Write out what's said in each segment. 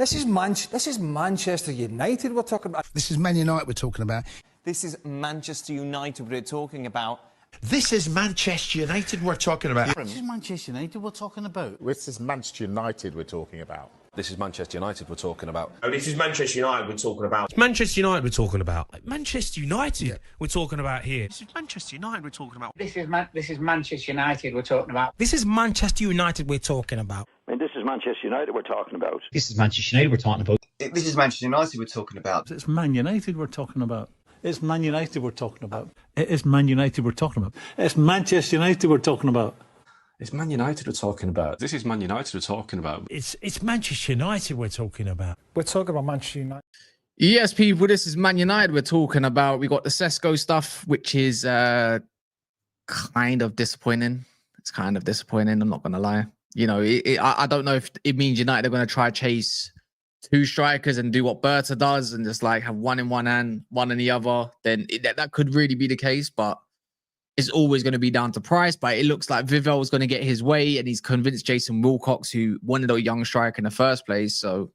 This is Manchester United we're talking about. This is Man United we're talking about. This is Manchester United we're talking about. This is Manchester United we're talking about. This is Manchester United we're talking about. This is Manchester United we're talking about. This is Manchester United we're talking about. Oh, this is Manchester United we're talking about. It's Manchester United we're talking about. Manchester United we're talking about here. This is Manchester United we're talking about. This is Manchester United we're talking about. This is Manchester United we're talking about. I mean, this is Manchester United we're talking about. This is Manchester United we're talking about. This is Manchester United we're talking about. It's Man United we're talking about. It's Man United we're talking about. It is Man United we're talking about. It's Manchester United we're talking about. It's Man United we're talking about. This is Man United we're talking about. It's Manchester United we're talking about. We're talking about Manchester United. Yes, people, this is Man United we're talking about. We got the Sesko stuff, which is kind of disappointing. It's kind of disappointing, I'm not going to lie. You know, I don't know if it means United are going to try chase two strikers and do what Berta does and just like have one in one hand, one in the other. Then that could really be the case, but it's always going to be down to price. But it looks like Vivel is going to get his way, and he's convinced Jason Wilcox, who wanted a young striker in the first place. So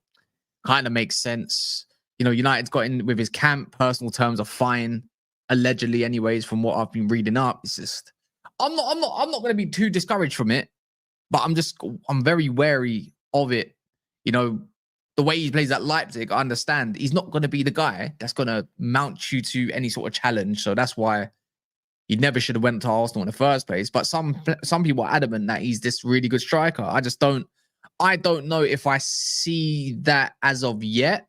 kind of makes sense. You know, United's got in with his camp. Personal terms are fine, allegedly, anyways, from what I've been reading up. It's just I'm not going to be too discouraged from it, but I'm very wary of it. You know, the way he plays at Leipzig, I understand he's not going to be the guy that's going to mount you to any sort of challenge. So that's why he never should have went to Arsenal in the first place. But some people are adamant that he's this really good striker. I don't know if I see that as of yet.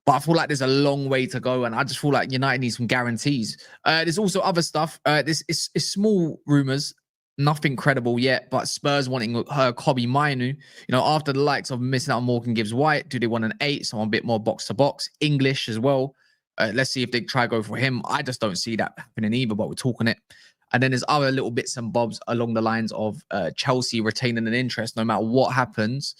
But I feel like there's a long way to go, and I just feel like United needs some guarantees. There's also other stuff. This is small rumors, nothing credible yet. But Spurs wanting her Kobbie Mainoo. You know, after the likes of missing out on Morgan Gibbs-White, do they want an 8? Someone a bit more box to box, English as well. Let's see if they try to go for him. I just don't see that happening either, but we're talking it. And then there's other little bits and bobs along the lines of Chelsea retaining an interest no matter what happens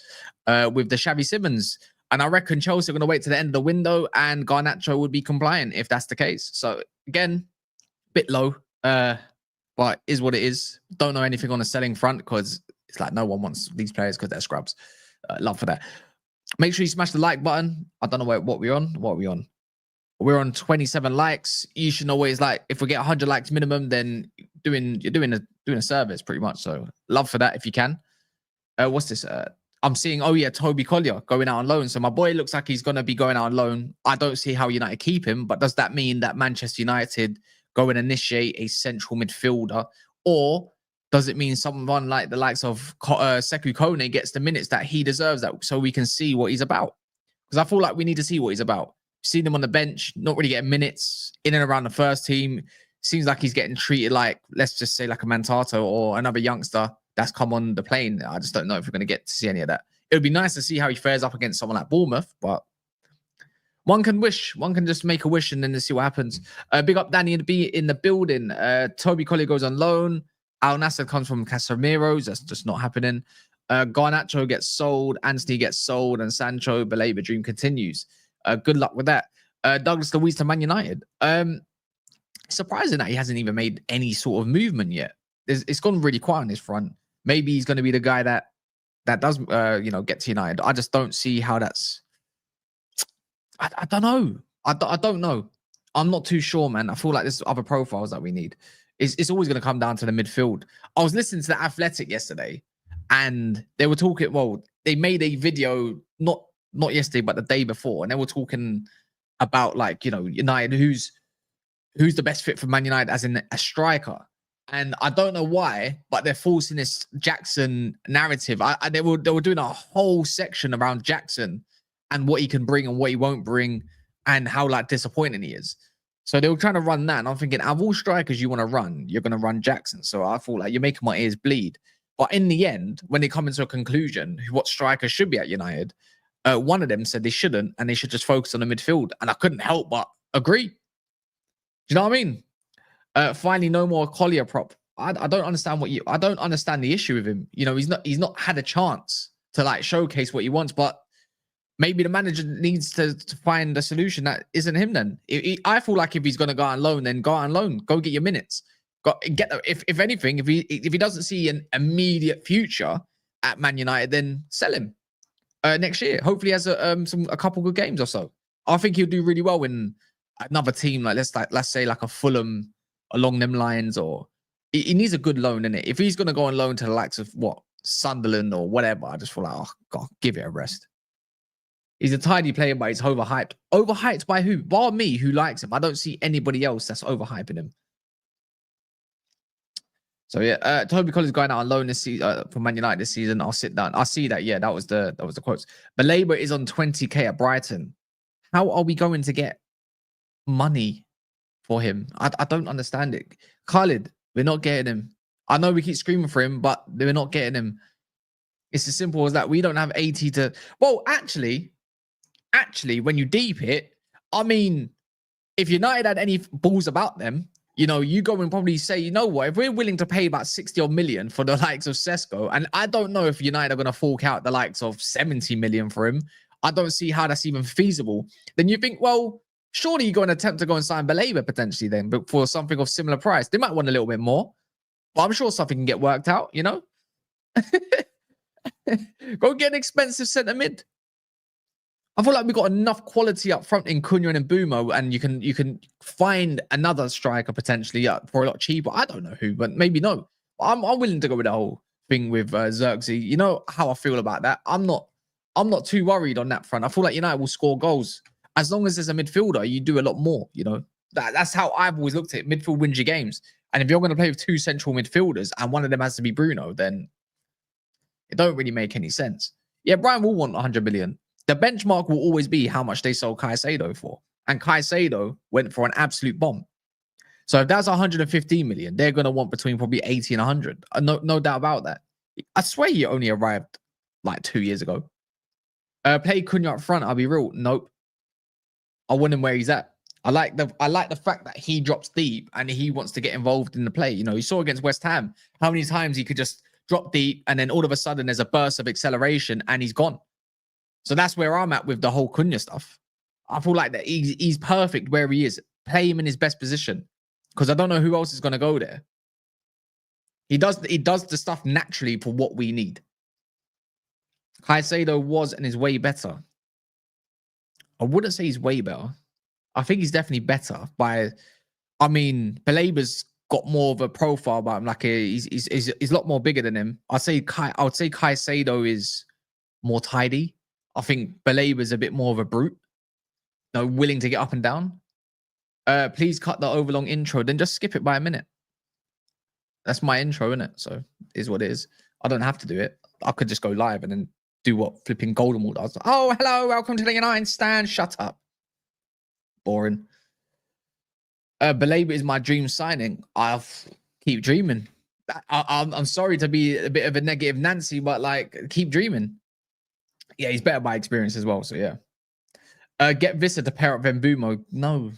with the Xavi Simons. And I reckon Chelsea are going to wait to the end of the window, and Garnacho would be compliant if that's the case. So again, bit low, but is what it is. Don't know anything on the selling front because it's like no one wants these players because they're scrubs. Love for that. Make sure you smash the like button. I don't know what we're on. What are we on? We're on 27 likes. You should always like, if we get 100 likes minimum, then you're doing a service pretty much. So love for that if you can. What's this? I'm seeing, oh yeah, Toby Collier going out on loan. So my boy looks like he's going to be going out on loan. I don't see how United keep him, but does that mean that Manchester United go and initiate a central midfielder? Or does it mean someone like the likes of Sekou Kone gets the minutes that he deserves, that so we can see what he's about? Because I feel like we need to see what he's about. Seen him on the bench, not really getting minutes, in and around the first team. Seems like he's getting treated like, let's just say like a Mantato or another youngster that's come on the plane. I just don't know if we're going to get to see any of that. It would be nice to see how he fares up against someone like Bournemouth, but one can wish. One can just make a wish and then see what happens. Big up Danny and B in the building. Toby Collier goes on loan. Al Nassr comes from Casemiro's. That's just not happening. Garnacho gets sold. Anthony gets sold. And Sancho, Belabor dream continues. Good luck with that. Douglas Luiz to Man United. Surprising that he hasn't even made any sort of movement yet. It's gone really quiet on his front. Maybe he's going to be the guy that does, get to United. I just don't see how that's. I don't know. I don't know. I'm not too sure, man. I feel like there's other profiles that we need. It's always going to come down to the midfield. I was listening to the Athletic yesterday, and they were talking. Well, they made a video not yesterday, but the day before, and they were talking about United, who's the best fit for Man United as in a striker. And I don't know why, but they're forcing this Jackson narrative. They were doing a whole section around Jackson and what he can bring and what he won't bring, and how disappointing he is. So they were trying to run that, and I'm thinking, out of all strikers you want to run, you're going to run Jackson. So I feel like you're making my ears bleed. But in the end, when they come into a conclusion, what strikers should be at United, one of them said they shouldn't, and they should just focus on the midfield. And I couldn't help but agree. Do you know what I mean? Finally, no more Collier prop. I don't understand I don't understand the issue with him. You know, he's not had a chance to showcase what he wants, but maybe the manager needs to find a solution that isn't him then. I feel like if he's going to go on loan, then go on loan. Go get your minutes. If anything, if he doesn't see an immediate future at Man United, then sell him. next year. Hopefully, he has a couple good games or so. I think he'll do really well in another team, like let's say like a Fulham along them lines, or he needs a good loan in it. If he's going to go on loan to the likes of Sunderland or whatever, I just feel like, oh God, give it a rest. He's a tidy player, but he's overhyped. Overhyped by who? Bar me, who likes him. I don't see anybody else that's overhyping him. So yeah, Toby Collins going out on loan this season for Man United this season. I'll sit down. I see that. Yeah, that was the quotes. Baleba is on 20k at Brighton. How are we going to get money for him? I don't understand it. Khalid, we're not getting him. I know we keep screaming for him, but we're not getting him. It's as simple as that. We don't have 80 to. Well, actually, when you deep it, I mean, if United had any balls about them, you know, you go and probably say, you know what, if we're willing to pay about 60 odd million for the likes of Sesko, and I don't know if United are going to fork out the likes of 70 million for him, I don't see how that's even feasible. Then you think, well, surely you're going to attempt to go and sign Baleba potentially then, but for something of similar price. They might want a little bit more, but I'm sure something can get worked out, you know? Go get an expensive centre mid. I feel like we've got enough quality up front in Cunha and Mbumo, and you can find another striker potentially for a lot cheaper. I don't know who, but maybe no. I'm willing to go with the whole thing with Xerxes. You know how I feel about that. I'm not too worried on that front. I feel like United will score goals as long as there's a midfielder. You do a lot more. You know that's how I've always looked at it. Midfield wins your games, and if you're going to play with two central midfielders and one of them has to be Bruno, then it don't really make any sense. Yeah, Brian will want 100 million. The benchmark will always be how much they sold Caicedo for. And Caicedo went for an absolute bomb. So if that's 115 million, they're going to want between probably 80 and 100. No doubt about that. I swear he only arrived like 2 years ago. Play Cunha up front, I'll be real. Nope. I want him where he's at. I like the fact that he drops deep and he wants to get involved in the play. You know, you saw against West Ham how many times he could just drop deep and then all of a sudden there's a burst of acceleration and he's gone. So that's where I'm at with the whole Cunha stuff. I feel like that he's perfect where he is. Play him in his best position because I don't know who else is going to go there. He does the stuff naturally for what we need. Caicedo was and is way better. I wouldn't say he's way better. I think he's definitely better I mean, Baleba's got more of a profile about him. Like he's a lot more bigger than him. I would say Caicedo is more tidy. I think Baleba's a bit more of a brute. You know, willing to get up and down. Please cut the overlong intro. Then just skip it by a minute. That's my intro, innit? So it is what it is. I don't have to do it. I could just go live and then do what flipping Golden does. Oh, hello, welcome to the United Stand. Shut up. Boring. Baleba is my dream signing. I'll keep dreaming. I'm sorry to be a bit of a negative Nancy, but like, keep dreaming. Yeah, he's better by experience as well. So yeah. Get Vista to pair up Mbumo. No.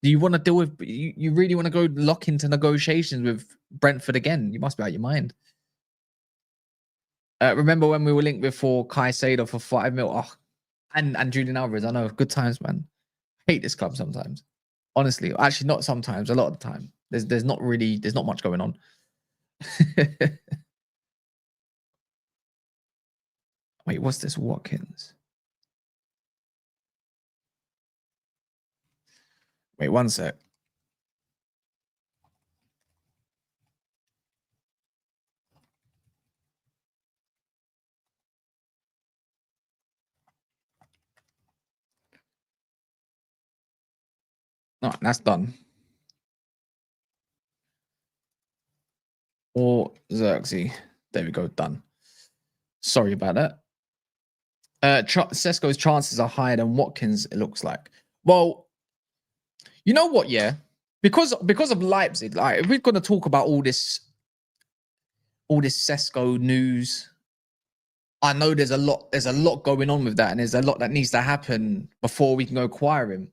Do you want to deal with? You really want to go lock into negotiations with Brentford again? You must be out of your mind. Remember when we were linked before Caicedo for 5 mil? Oh, and Julian Alvarez. I know, good times, man. I hate this club sometimes. Honestly, actually, not sometimes. A lot of the time, there's not much going on. Wait, what's this? Watkins. Wait, one sec. No, that's done. Or Xerxes. There we go, done. Sorry about that. Sesko's chances are higher than Watkins, it looks like. Well, you know what, yeah? Because of Leipzig, like if we're gonna talk about all this Sesko news, I know there's a lot going on with that, and there's a lot that needs to happen before we can go acquire him.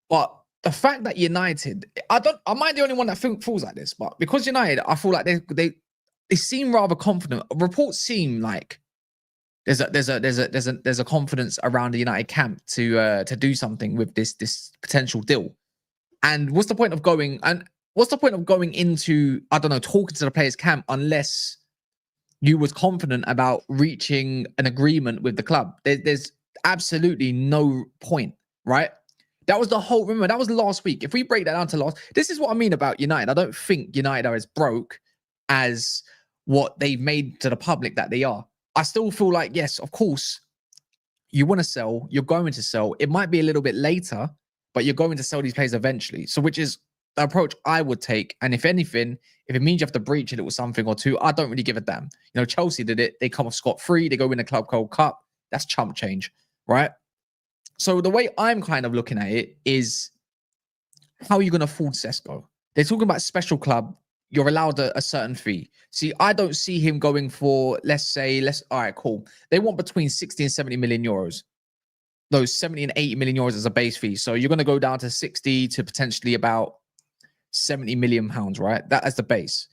But the fact that United, am I the only one that feels like this? But because United, I feel like they seem rather confident. Reports seem like there's a confidence around the United camp to do something with this potential deal. And what's the point of going into, I don't know, talking to the players' camp unless you was confident about reaching an agreement with the club. There's absolutely no point, right? That was the whole, remember, that was last week. If we break that down to last, this is what I mean about United. I don't think United are as broke as what they've made to the public that they are. I still feel like, yes, of course, you want to sell, you're going to sell. It might be a little bit later, but you're going to sell these players eventually. So which is the approach I would take. And if anything, if it means you have to breach it with something or two, I don't really give a damn. You know, Chelsea did it. They come off scot-free. They go win the Club World Cup. That's chump change, right? So the way I'm kind of looking at it is, how are you going to afford Sesko? They're talking about special club. You're allowed a certain fee. See, I don't see him going for, all right, cool. They want between 60 and 70 million euros. Those 70 and 80 million euros as a base fee. So you're going to go down to 60 to potentially about 70 million pounds, right? That as the base.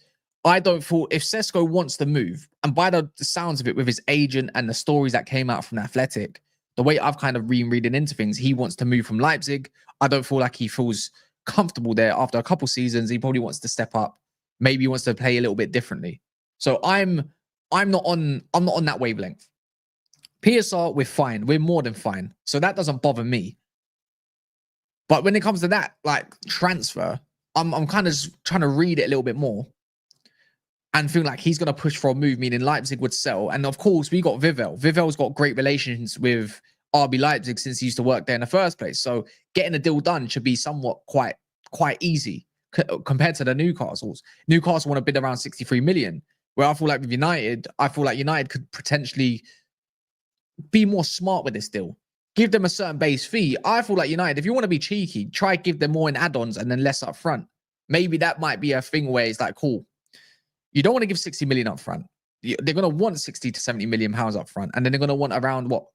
I don't feel, if Sesko wants to move, and by the sounds of it with his agent and the stories that came out from Athletic, the way I've kind of reading into things, he wants to move from Leipzig. I don't feel like he feels comfortable there after a couple seasons. He probably wants to step up. Maybe he wants to play a little bit differently. So I'm not on that wavelength. PSR, we're fine. We're more than fine. So that doesn't bother me. But when it comes to that, like transfer, I'm kind of trying to read it a little bit more and feel like he's going to push for a move, meaning Leipzig would sell. And of course, we got Vivel. Vivel's got great relations with RB Leipzig since he used to work there in the first place. So getting a deal done should be somewhat quite easy compared to the Newcastles. Newcastle want to bid around 63 million, where I feel like with United, I feel like United could potentially be more smart with this deal. Give them a certain base fee. I feel like United, if you want to be cheeky, try give them more in add-ons and then less up front. Maybe that might be a thing where it's like, cool, you don't want to give 60 million up front. They're going to want 60 to 70 million pounds up front. And then they're going to want around what?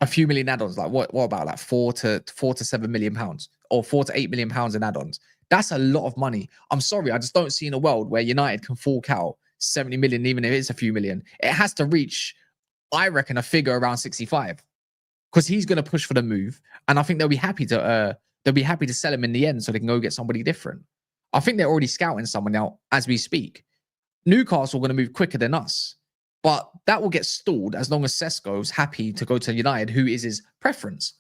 A few million add-ons. Like what about like 4 to 7 million pounds or 4 to 8 million pounds in add-ons? That's a lot of money. I'm sorry. I just don't see in a world where United can fork out 70 million, even if it's a few million. It has to reach, I reckon, a figure around 65, because he's going to push for the move. And I think they'll be happy to sell him in the end so they can go get somebody different. I think they're already scouting someone now as we speak. Newcastle are going to move quicker than us, but that will get stalled as long as Sesko's happy to go to United, who is his preference.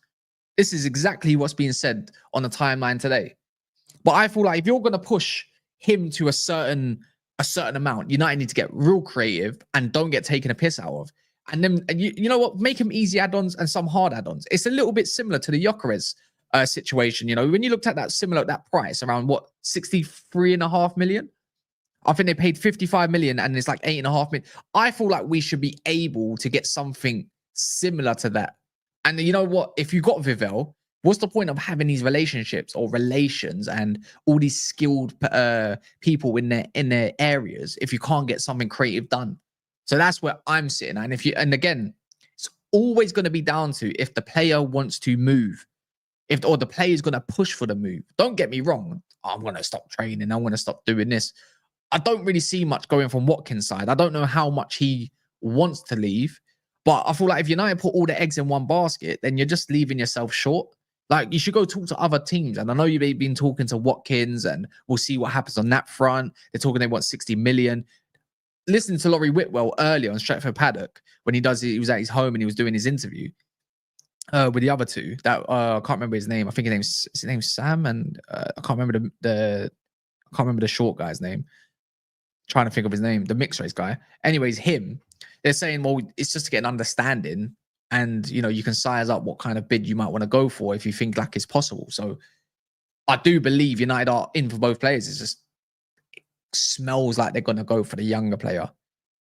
This is exactly what's being said on the timeline today. But I feel like if you're going to push him to a certain amount, United need to get real creative and don't get taken a piss out of. And then, you know what, make him easy add-ons and some hard add-ons. It's a little bit similar to the Gyökeres situation. You know, when you looked at that price around what, 63.5 million? I think they paid 55 million and it's like 8.5 million. I feel like we should be able to get something similar to that. And you know what? If you got Vivel, what's the point of having these relationships or relations and all these skilled people in their areas if you can't get something creative done? So that's where I'm sitting. And again, it's always going to be down to if the player wants to move, or the player is going to push for the move. Don't get me wrong. I'm going to stop training. I want to stop doing this. I don't really see much going from Watkins' side. I don't know how much he wants to leave, but I feel like if United put all the eggs in one basket, then you're just leaving yourself short. Like, you should go talk to other teams. And I know you've been talking to Watkins, and we'll see what happens on that front. They're talking they want 60 million. Listening to Laurie Whitwell earlier on Stretford Paddock when he was at his home and he was doing his interview with the other two. That I can't remember his name. I think his name's Sam, and I can't remember the short guy's name. Trying to think of his name, the mixed race guy. Anyways, him. They're saying, well, it's just to get an understanding, and you know, you can size up what kind of bid you might want to go for if you think like it's possible. So I do believe United are in for both players. It's just, it smells like they're going to go for the younger player,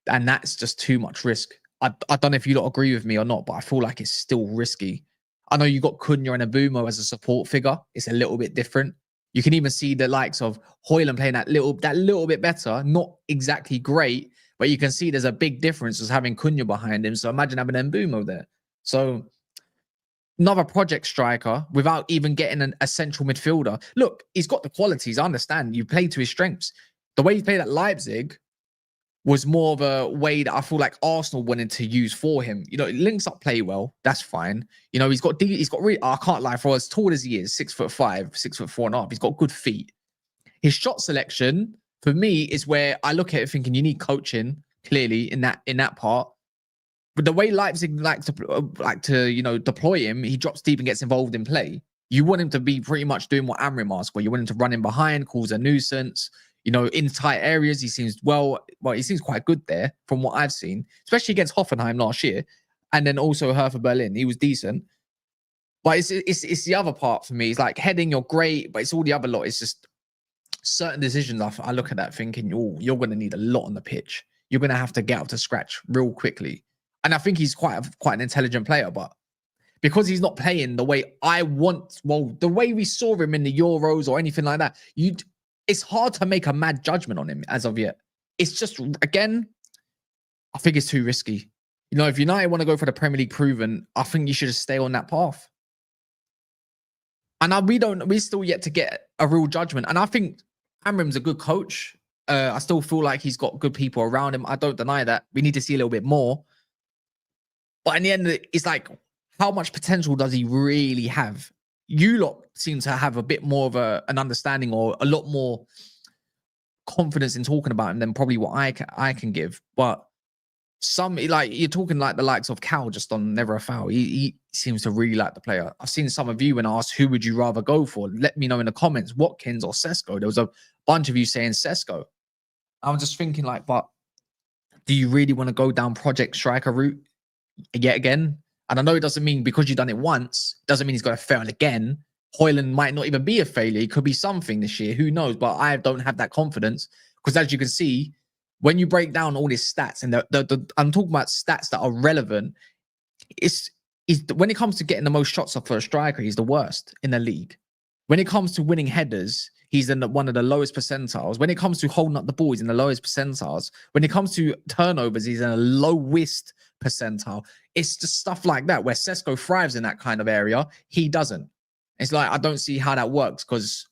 and that's just too much risk. I don't know if you don't agree with me or not, but I feel like it's still risky. I know you got Cunha and Abumo as a support figure. It's a little bit different. You can even see the likes of Højlund playing that little bit better. Not exactly great, but you can see there's a big difference as having Cunha behind him. So imagine having Mbumo there. So another project striker without even getting a central midfielder. Look, he's got the qualities. I understand. You play to his strengths. The way he played at Leipzig was more of a way that I feel like Arsenal wanted to use for him. You know, links up play well. That's fine. You know, he's got really, I can't lie, for as tall as he is, 6'5", 6'4.5", he's got good feet. His shot selection for me is where I look at it thinking you need coaching, clearly in that part. But the way Leipzig like to deploy him, he drops deep and gets involved in play. You want him to be pretty much doing what Amrim asks, where you want him to run in behind, cause a nuisance. In tight areas, he seems he seems quite good there from what I've seen, especially against Hoffenheim last year, and then also Hertha Berlin. He was decent, but it's the other part for me. It's like heading, you're great, but it's all the other lot. It's just certain decisions. I look at that thinking, you're going to need a lot on the pitch. You're going to have to get up to scratch real quickly. And I think he's quite an intelligent player, but because he's not playing the way I want, the way we saw him in the Euros or anything like that, it's hard to make a mad judgment on him as of yet. It's just, again, I think it's too risky. If United want to go for the Premier League proven, I think you should just stay on that path. And we're still yet to get a real judgment. And I think Amrim's a good coach. I still feel like he's got good people around him. I don't deny that. We need to see a little bit more. But in the end, it's like, how much potential does he really have? You lot seem to have a bit more of an understanding or a lot more confidence in talking about him than probably what I can give. But you're talking like the likes of Cal just on Never a Foul. He seems to really like the player. I've seen some of you when asked, who would you rather go for? Let me know in the comments, Watkins or Sesko. There was a bunch of you saying Sesko. I'm just thinking but do you really want to go down project striker route yet again? And I know it doesn't mean because you've done it once, doesn't mean he's going to fail again. Hoyland might not even be a failure. It could be something this year. Who knows? But I don't have that confidence because as you can see, when you break down all his stats, and I'm talking about stats that are relevant, when it comes to getting the most shots off for a striker, he's the worst in the league. When it comes to winning headers, he's in one of the lowest percentiles. When it comes to holding up the ball, he's in the lowest percentiles. When it comes to turnovers, he's in a lowest percentile. It's just stuff like that where Sesko thrives in that kind of area. He doesn't. It's like, I don't see how that works because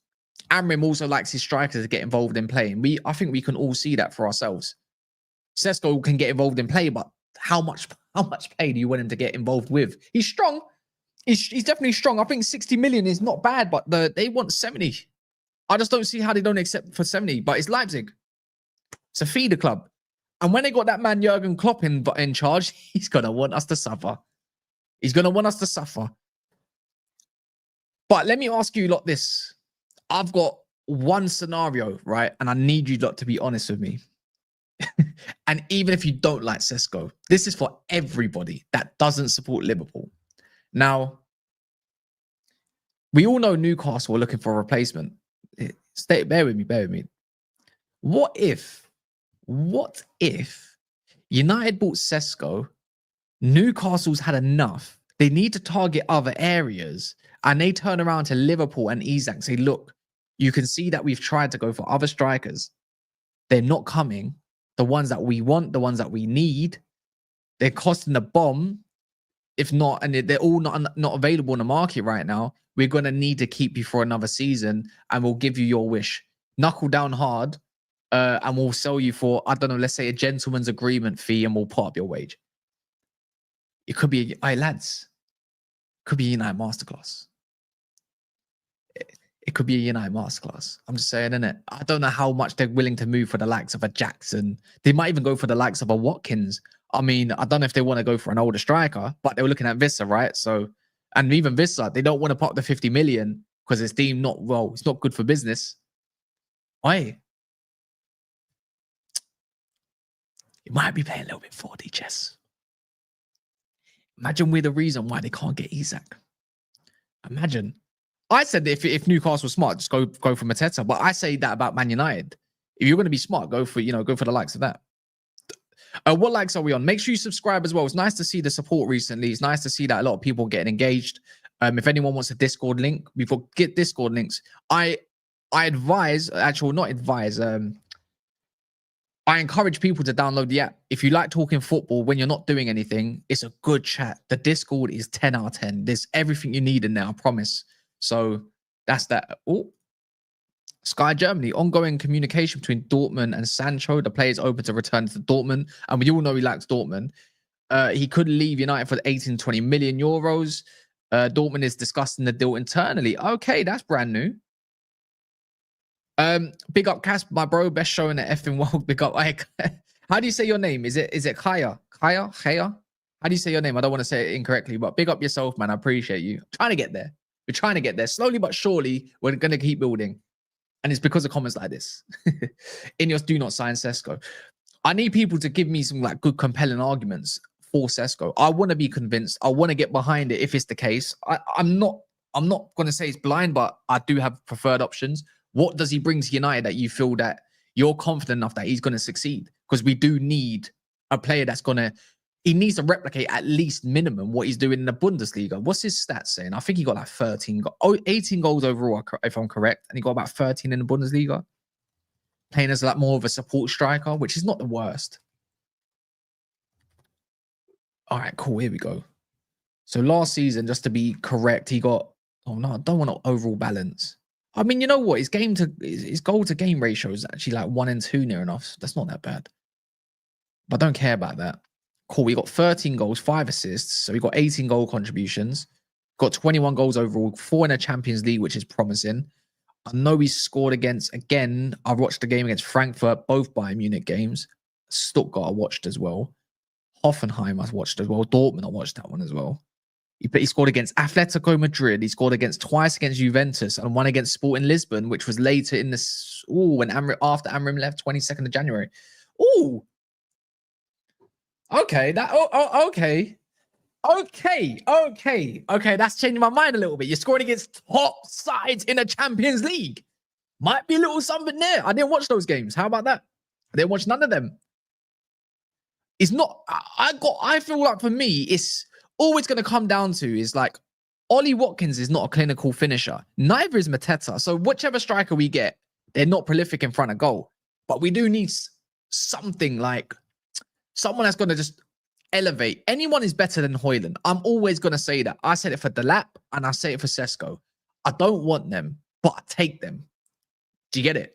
Amrim also likes his strikers to get involved in play. And I think we can all see that for ourselves. Sesko can get involved in play, but how much play do you want him to get involved with? He's strong. He's definitely strong. I think 60 million is not bad, but they want 70. I just don't see how they don't accept for 70. But it's Leipzig. It's a feeder club. And when they got that man Jurgen Klopp in charge, he's going to want us to suffer. He's going to want us to suffer. But let me ask you lot this. I've got one scenario, right? And I need you lot to be honest with me. And even if you don't like Sesko, this is for everybody that doesn't support Liverpool. Now, we all know Newcastle are looking for a replacement. Bear with me. What if United bought Sesko, Newcastle's had enough, they need to target other areas, and they turn around to Liverpool and Isak and say, look, you can see that we've tried to go for other strikers. They're not coming. The ones that we want, the ones that we need, they're costing the bomb. If not, and they're all not available in the market right now, we're going to need to keep you for another season and we'll give you your wish. Knuckle down hard and we'll sell you for, I don't know, let's say a gentleman's agreement fee and we'll put up your wage. It could be, lads, it could be a United Masterclass. It could be a United Masterclass. I'm just saying, innit? I don't know how much they're willing to move for the likes of a Jackson. They might even go for the likes of a Watkins. I mean, I don't know if they want to go for an older striker, but they were looking at Vissa, right? So, and even Vissa, they don't want to put up the 50 million because it's deemed it's not good for business. Why? It might be playing a little bit 4D chess. Imagine we're the reason why they can't get Isak. Imagine. I said if Newcastle was smart, just go for Mateta. But I say that about Man United. If you're going to be smart, go for the likes of that. What likes are we on? Make sure you subscribe as well. It's nice to see the support recently. It's nice to see that a lot of people getting engaged. If anyone wants a Discord link, get Discord links. I advise, actually not advise, I encourage people to download the app. If you like talking football when you're not doing anything, it's a good chat. The Discord is 10 out of 10. There's everything you need in there, I promise. So that's that. Oh, Sky Germany, ongoing communication between Dortmund and Sancho. The player is open to return to Dortmund. And we all know he likes Dortmund. He could leave United for 18, 20 million euros. Dortmund is discussing the deal internally. Okay, that's brand new. Big up Cass, my bro. Best show in the effing world. Big up Ike. How do you say your name? Is it Kaya? Kaya? How do you say your name? I don't want to say it incorrectly, but big up yourself, man. I appreciate you. Trying to get there. We're trying to get there. Slowly but surely, we're going to keep building. And it's because of comments like this. Ineos do not sign Sesko. I need people to give me some like good, compelling arguments for Sesko. I want to be convinced. I want to get behind it if it's the case. I'm not going to say it's blind, but I do have preferred options. What does he bring to United that you feel that you're confident enough that he's going to succeed? Because we do need a player that's going to, he needs to replicate at least minimum what he's doing in the Bundesliga. What's his stats saying? I think he got like 18 goals overall, if I'm correct. And he got about 13 in the Bundesliga. Playing as like more of a support striker, which is not the worst. All right, cool. Here we go. So last season, just to be correct, he got, oh no, I don't want to overall balance. I mean, you know what? His goal to game ratio is actually like 1 and 2 near enough. That's not that bad. But I don't care about that. Cool. We got 13 goals, 5 assists. So we got 18 goal contributions. Got 21 goals overall, 4 in the Champions League, which is promising. I know he's scored against, again, I watched the game against Frankfurt, both Bayern Munich games. Stuttgart I watched as well. Hoffenheim I watched as well. Dortmund I watched that one as well. He scored against Atletico Madrid. He scored twice against Juventus and one against Sporting Lisbon, which was later in this. When after Amrim left, 22nd of January. Ooh. Okay. Okay. That's changing my mind a little bit. You're scoring against top sides in the Champions League. Might be a little something there. I didn't watch those games. How about that? I didn't watch none of them. It's not. I feel like for me, it's always going to come down to is like Ollie Watkins is not a clinical finisher. Neither is Mateta. So whichever striker we get, they're not prolific in front of goal. But we do need something like someone that's going to just elevate. Anyone is better than Højlund. I'm always going to say that. I said it for Delap and I say it for Sesko. I don't want them, but I take them. Do you get it?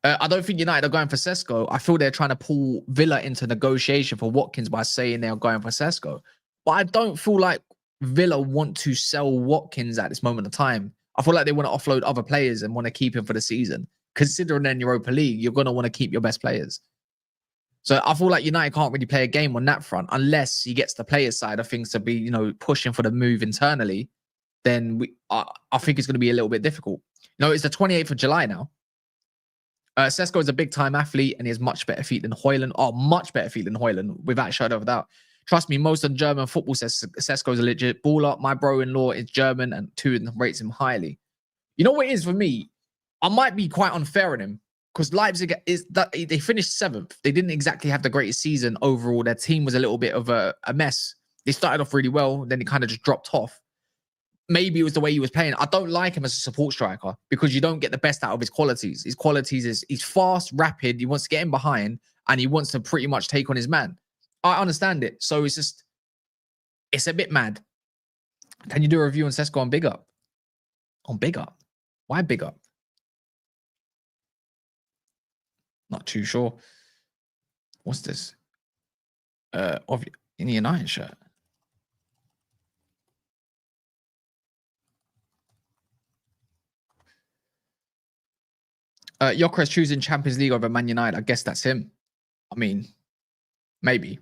I don't think United are going for Sesko. I feel they're trying to pull Villa into negotiation for Watkins by saying they're going for Sesko. But I don't feel like Villa want to sell Watkins at this moment of time. I feel like they want to offload other players and want to keep him for the season. Considering in Europa League, you're going to want to keep your best players. So I feel like United can't really play a game on that front unless he gets the players' side of things to be, pushing for the move internally. Then I think it's going to be a little bit difficult. It's the 28th of July now. Sesko is a big-time athlete and he has much better feet than Højlund. Oh, much better feet than Højlund, without a shadow of a doubt. Trust me, most of German football says Sesko is a legit baller. My bro-in-law is German and rates him highly. You know what it is for me? I might be quite unfair on him because Leipzig they finished 7th. They didn't exactly have the greatest season overall. Their team was a little bit of a mess. They started off really well, then it kind of just dropped off. Maybe it was the way he was playing. I don't like him as a support striker because you don't get the best out of his qualities. His qualities is he's fast, rapid. He wants to get in behind and he wants to pretty much take on his man. I understand it. So it's a bit mad. Can you do a review on Sesko on Big Up? On Big Up? Why Big Up? Not too sure. What's this? In the United shirt. Gyökeres choosing Champions League over Man United. I guess that's him. I mean, maybe.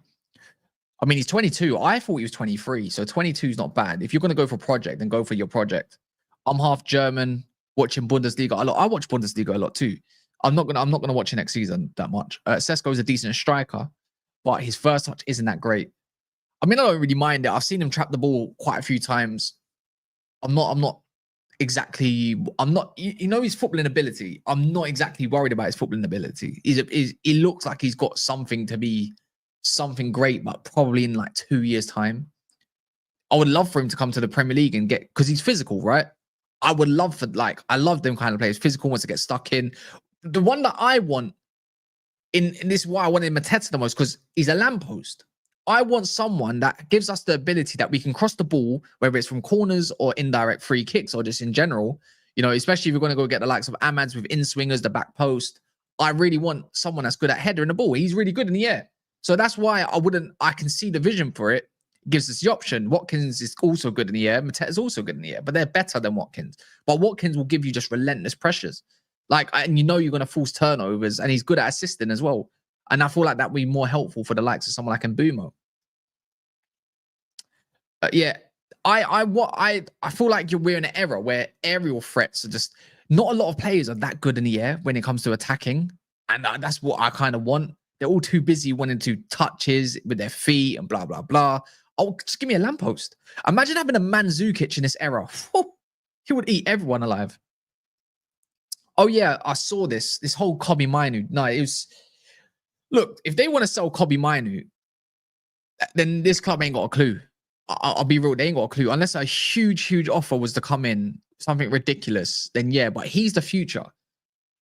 I mean, he's 22. I thought he was 23. So 22 is not bad. If you're going to go for a project, then go for your project. I'm half German, watching Bundesliga a lot. I watch Bundesliga a lot too. I'm not gonna watch it next season that much. Sesko is a decent striker, but his first touch isn't that great. I mean, I don't really mind it. I've seen him trap the ball quite a few times. I'm not exactly. His footballing ability. I'm not exactly worried about his footballing ability. He looks like he's got something to be something great, but probably in like 2 years' time. I would love for him to come to the Premier League and get, because he's physical, right? I would love for, I love them kind of players. Physical, wants to get stuck in. The one that I want, in this is why I wanted Mateta the most, because he's a lamppost. I want someone that gives us the ability that we can cross the ball, whether it's from corners or indirect free kicks or just in general, especially if you're going to go get the likes of Amads with in-swingers, the back post. I really want someone that's good at headering the ball. He's really good in the air. So that's why I can see the vision for it. Gives us the option. Watkins is also good in the air. Mateta is also good in the air, but they're better than Watkins. But Watkins will give you just relentless pressures. And you're going to force turnovers, and he's good at assisting as well. And I feel like that would be more helpful for the likes of someone like Mbeumo. Yeah, I feel like we're in an era where aerial threats are just not a lot of players are that good in the air when it comes to attacking, and that's what I kind of want. They're all too busy wanting to touches with their feet and blah blah blah. Oh, just give me a lamppost. Imagine having a Mandzukic in this era. He would eat everyone alive. Oh yeah, I saw this whole Kobbie Mainoo. No, it was. Look, if they want to sell Kobbie Mainoo, then this club ain't got a clue. I'll be real, they ain't got a clue. Unless a huge offer was to come in, something ridiculous, then yeah, but he's the future.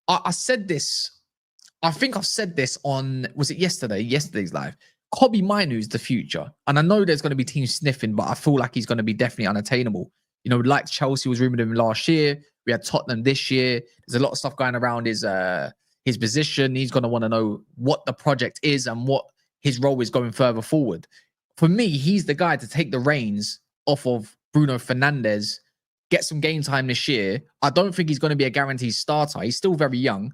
I said this, I think I've said this on, was it yesterday's live? Kobbie Mainoo is the future. And I know there's going to be teams sniffing, but I feel like he's going to be definitely unattainable. You know, like Chelsea was rumoured of him last year. We had Tottenham this year. There's a lot of stuff going around his position. He's going to want to know what the project is and what his role is going further forward. For me, he's the guy to take the reins off of Bruno Fernandes, get some game time this year. I don't think he's going to be a guaranteed starter. He's still very young,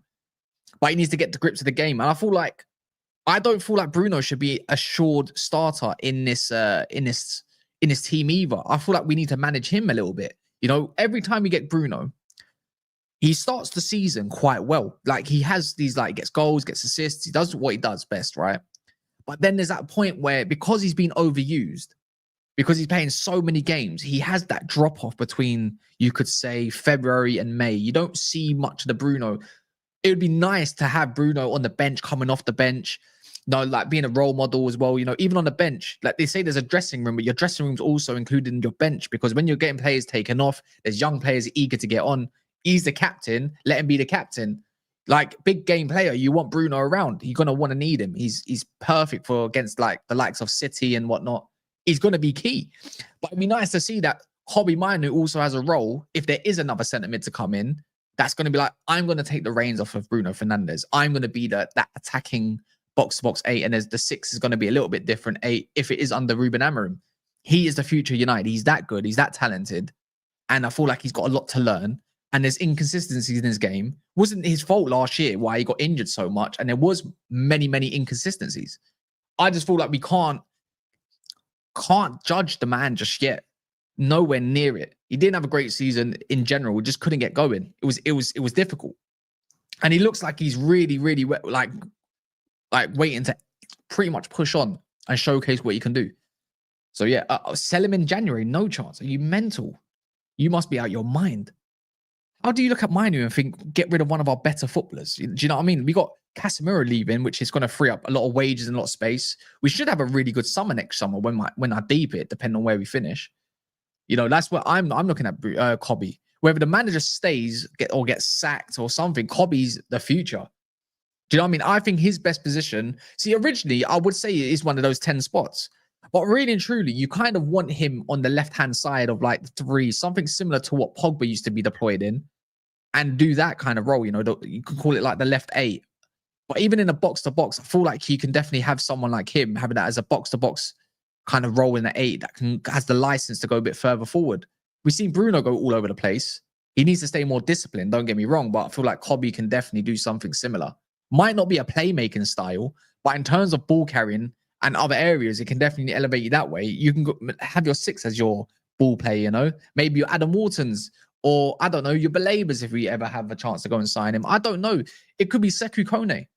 but he needs to get to grips with the game. And I don't feel like Bruno should be a assured starter in this team either. I feel like we need to manage him a little bit. You know, every time we get Bruno, he starts the season quite well. Like he has these, like, gets goals, gets assists. He does what he does best, right? But then there's that point where, because he's been overused, because he's playing so many games, he has that drop off between, you could say, February and May. You don't see much of the Bruno. It would be nice to have Bruno on the bench, coming off the bench, you know, like being a role model as well. You know, even on the bench, like they say there's a dressing room, but your dressing room's also included in your bench, because when you're getting players taken off, there's young players eager to get on. He's the captain. Let him be the captain. Like, big game player, you want Bruno around. You're going to want to need him. He's perfect for against like the likes of City and whatnot. He's going to be key. But it'd be nice to see that Kobbie Mainoo also has a role. If there is another centre mid to come in, that's going to be like, I'm going to take the reins off of Bruno Fernandes. I'm going to be that attacking box-to-box 8. And the 6 is going to be a little bit different 8 if it is under Ruben Amorim. He is the future United. He's that good. He's that talented. And I feel like he's got a lot to learn. And there's inconsistencies in his game. Wasn't his fault last year why he got injured so much. And there was many inconsistencies. I just feel like we can't judge the man just yet. Nowhere near it. He didn't have a great season in general. We just couldn't get going. It was difficult. And he looks like he's really like waiting to pretty much push on and showcase what he can do. So yeah, sell him in January. No chance. Are you mental? You must be out your mind. How do you look at Mainoo and think, get rid of one of our better footballers? Do you know what I mean? We got Casemiro leaving, which is going to free up a lot of wages and a lot of space. We should have a really good summer next summer when I deep it, depending on where we finish. You know, that's what I'm looking at, Kobbie. Whether the manager stays or gets sacked or something, Kobbie's the future. Do you know what I mean? I think his best position, see, originally, I would say it is one of those 10 spots. But really and truly, you kind of want him on the left-hand side of like the 3, something similar to what Pogba used to be deployed in, and do that kind of role. You know, you could call it like the left 8. But even in a box-to-box, I feel like you can definitely have someone like him having that as a box-to-box kind of role in the 8 that has the license to go a bit further forward. We've seen Bruno go all over the place. He needs to stay more disciplined, don't get me wrong, but I feel like Kobbie can definitely do something similar. Might not be a playmaking style, but in terms of ball carrying and other areas, it can definitely elevate you that way. You can have your 6 as your ball player, you know? Maybe your Adam Whartons, or I don't know, your Belabers if we ever have a chance to go and sign him. I don't know. It could be Sekou Kone.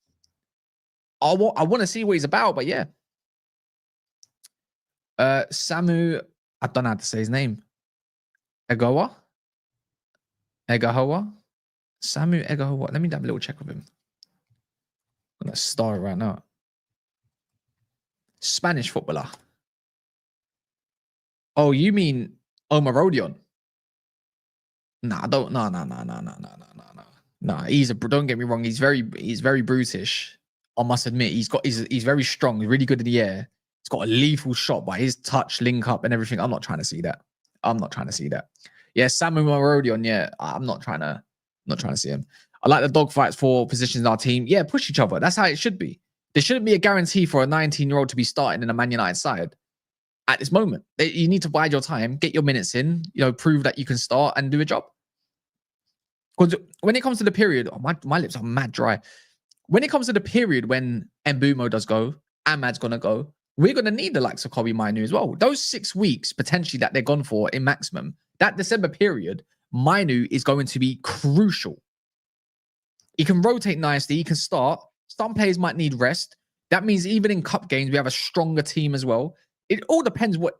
I want to see what he's about, but yeah. Samu, I don't know how to say his name. Egahoa? Samu Egahoa. Let me have a little check with him. I'm going to star it right now. Spanish footballer. Oh, you mean Omar Rodion? Nah, don't. No. Nah, don't get me wrong. He's very brutish. I must admit, he's very strong. He's really good in the air. He's got a lethal shot, but his touch, link up, and everything. I'm not trying to see that. Yeah, Samu Rodion. Yeah, I'm not trying to see him. I like the dogfights for positions in our team. Yeah, push each other. That's how it should be. There shouldn't be a guarantee for a 19-year-old to be starting in a Man United side at this moment. You need to bide your time, get your minutes in, you know, prove that you can start and do a job. Because when it comes to the period, my lips are mad dry. when it comes to the period when Mbeumo does go, Ahmad's going to go, we're going to need the likes of Kobbie Mainoo as well. Those 6 weeks potentially that they're gone for in maximum, that December period, Mainoo is going to be crucial. He can rotate nicely. He can start. Some players might need rest. That means even in cup games, we have a stronger team as well. It all depends what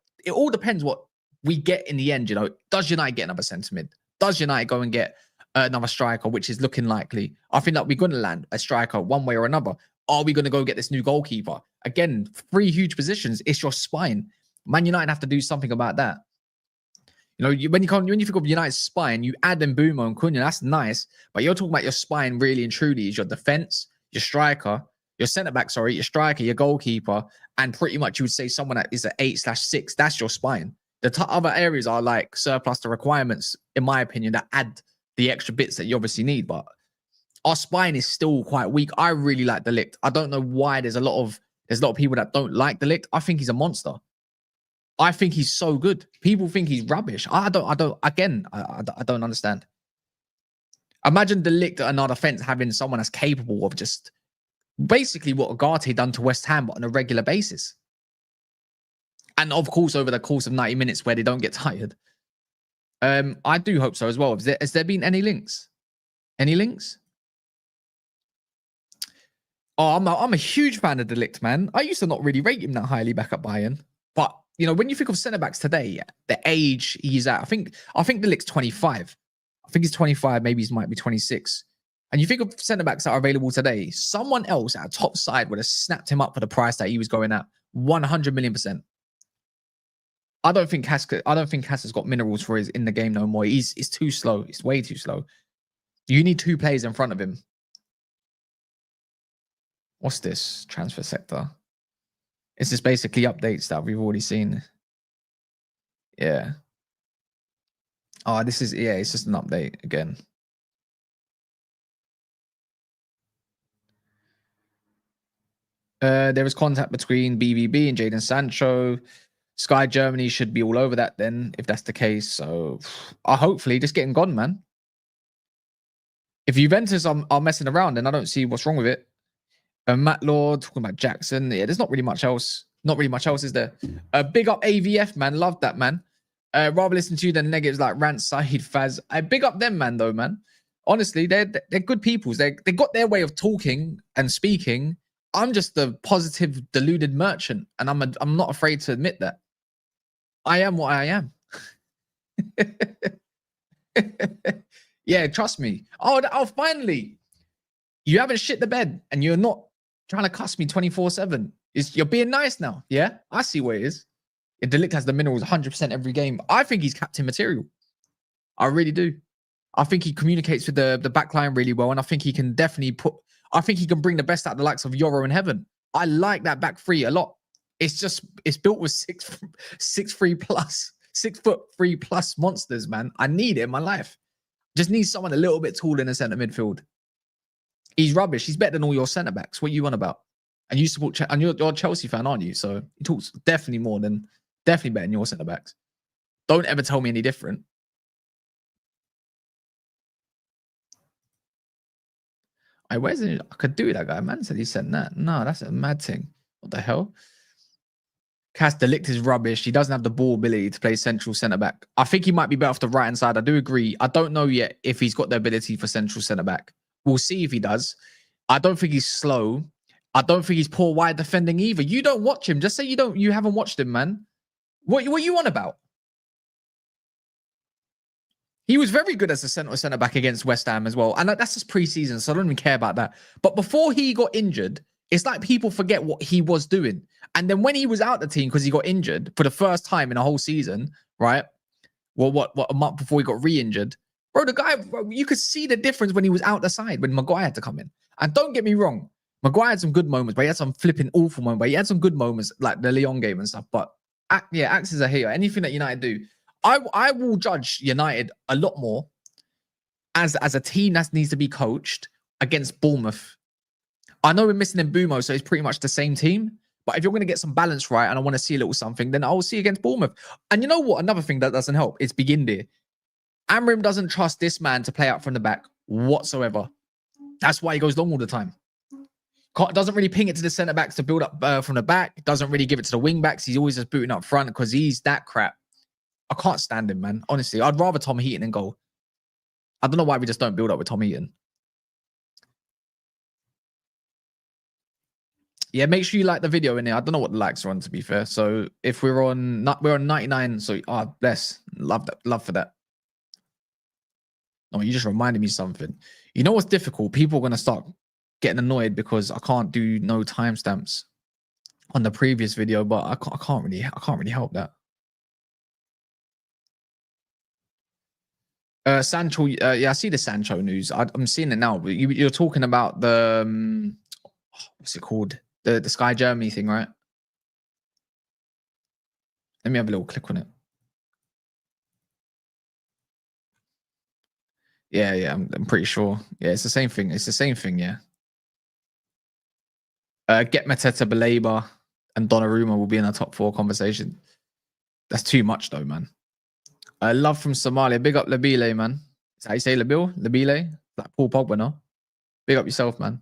we get in the end. You know, does United get another centre mid? Does United go and get another striker, which is looking likely? I think that we're going to land a striker one way or another. Are we going to go get this new goalkeeper? Again, 3 huge positions. It's your spine. Man United have to do something about that. You know, when you think of United's spine, you add Mbeumo and Cunha. That's nice, but you're talking about your spine really and truly is your defense, your striker, your centre back. Sorry, your striker, your goalkeeper, and pretty much you would say someone that is an 8/6. That's your spine. The other areas are like surplus to requirements, in my opinion, that add the extra bits that you obviously need. But our spine is still quite weak. I really like De Ligt. I don't know why there's a lot of people that don't like De Ligt. I think he's a monster. I think he's so good. People think he's rubbish. I don't understand. Imagine De Ligt at another fence having someone that's capable of just basically what Ugarte done to West Ham, but on a regular basis. And of course, over the course of 90 minutes where they don't get tired. I do hope so as well. Has there been any links? Any links? Oh, I'm a huge fan of De Ligt, man. I used to not really rate him that highly back at Bayern. But, you know, when you think of centre-backs today, the age he's at, I think De Ligt's 25. I think he's 25, maybe he might be 26. And you think of centre-backs that are available today, someone else at a top side would have snapped him up for the price that he was going at. 100 million%. I don't think Cass has got minerals for his in the game no more. He's too slow. He's way too slow. You need 2 players in front of him. What's this? Transfer sector. It's just basically updates that we've already seen. Yeah. Oh, it's just an update again. There is contact between BVB and Jadon Sancho. Sky Germany should be all over that then, if that's the case. So, hopefully, just getting gone, man. If Juventus are messing around, then I don't see what's wrong with it. Matt Lord, talking about Jackson. Yeah, there's not really much else. Not really much else, is there? Big up AVF, man. Love that, man. Rather listen to you than negatives like Rant, Sahid, Faz. I big up them, man, though, man. Honestly, they're good people. They got their way of talking and speaking. I'm just the positive, deluded merchant, and I'm not afraid to admit that. I am what I am. Yeah, trust me. Oh, finally. You haven't shit the bed, and you're not trying to cuss me 24/7. You're being nice now. Yeah, I see what it is. De Ligt has the minerals 100% every game. I think he's captain material. I really do. I think he communicates with the backline really well, and I think he can definitely bring the best out of the likes of Euro and Heaven. I like that back three a lot. It's built with 6'3" plus monsters, man. I need it in my life. Just need someone a little bit taller in the centre midfield. He's rubbish. He's better than all your centre backs. What are you on about? And you support, and you're a Chelsea fan, aren't you? So he talks definitely better than your centre backs. Don't ever tell me any different. Where's it? I could do that guy. Man said he sent that. No, that's a mad thing. What the hell? Cass De Ligt is rubbish. He doesn't have the ball ability to play central centre back. I think he might be better off the right hand side. I do agree. I don't know yet if he's got the ability for central centre back. We'll see if he does. I don't think he's slow. I don't think he's poor wide defending either. You don't watch him. Just say you haven't watched him, man. What you on about? He was very good as a centre back against West Ham as well. And that's just pre-season, so I don't even care about that. But before he got injured, it's like people forget what he was doing. And then when he was out the team because he got injured for the first time in a whole season, right? Well, what a month before he got re-injured. Bro, the guy, you could see the difference when he was out the side, when Maguire had to come in. And don't get me wrong, Maguire had some good moments, but he had some flipping awful moments. But he had some good moments, like the Lyon game and stuff. But yeah, acts as a hater. Anything that United do, I will judge United a lot more as a team that needs to be coached against Bournemouth. I know we're missing Mbeumo, so it's pretty much the same team. But if you're going to get some balance right and I want to see a little something, then I will see against Bournemouth. And you know what? Another thing that doesn't help is Beginde. Amrim doesn't trust this man to play out from the back whatsoever. That's why he goes long all the time. Doesn't really ping it to the centre backs to build up from the back. Doesn't really give it to the wing backs. He's always just booting up front because he's that crap. I can't stand him, man. Honestly, I'd rather Tom Heaton in goal. I don't know why we just don't build up with Tom Heaton. Yeah, make sure you like the video in there. I don't know what the likes are on, to be fair. So if we're on 99, so bless. Love for that. No, you just reminded me something. You know what's difficult? People are gonna start getting annoyed because I can't do no timestamps on the previous video, but I can't really help that. Sancho, yeah, I see the Sancho news. I'm seeing it now. But you're talking about the what's it called? The Sky Germany thing, right? Let me have a little click on it. Yeah, I'm pretty sure. Yeah, it's the same thing. It's the same thing, yeah. Get Mateta, Baleba, and Donnarumma will be in our top 4 conversation. That's too much, though, man. Love from Somalia. Big up Labile, man. Is that how you say Labile? Labile? Like Paul Pogba, no? Big up yourself, man.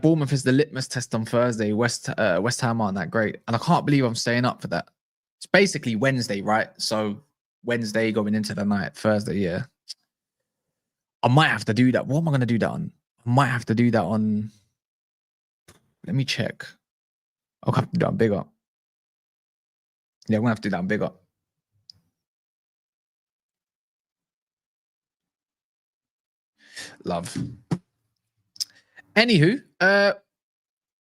Bournemouth is the litmus test on Thursday. West Ham aren't that great. And I can't believe I'm staying up for that. It's basically Wednesday, right? So Wednesday going into the night. Thursday, yeah. I might have to do that. What am I going to do that on? I might have to do that on... Let me check. I'll have to do that on Big Up. Yeah, I'm going to have to do that on Big Up. Love. Anywho,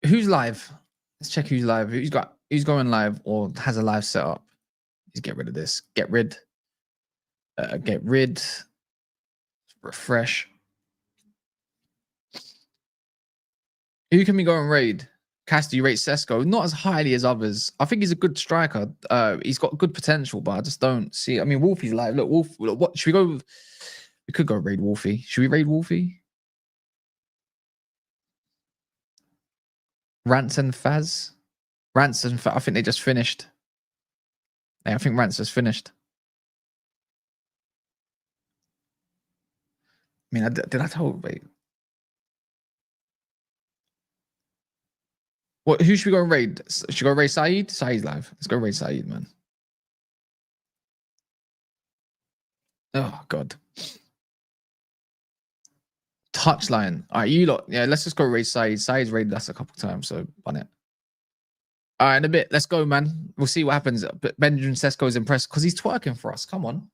who's live? Let's check who's live. Who's going live or has a live setup? Let's get rid of this. Get rid. Refresh. Who can we go and raid? Cass, do you rate Sesko? Not as highly as others. I think he's a good striker. He's got good potential, but I just don't see. I mean, Wolfie's live. Look, Wolf. Look, what should we go? We could go raid Wolfie. Should we raid Wolfie? Rants and Faz. I think they just finished. Yeah, I think Rants just finished. I mean, did I tell? Wait. What? Who should we go and raid? Should we go raid Saeed? Saeed's live. Let's go raid Saeed, man. Oh God. Touchline. All right, you lot. Yeah, let's just go raid Saeed. Saeed's raided us a couple of times, so on it. All right, in a bit. Let's go, man. We'll see what happens. But Benjamin Sesko is impressed because he's twerking for us. Come on.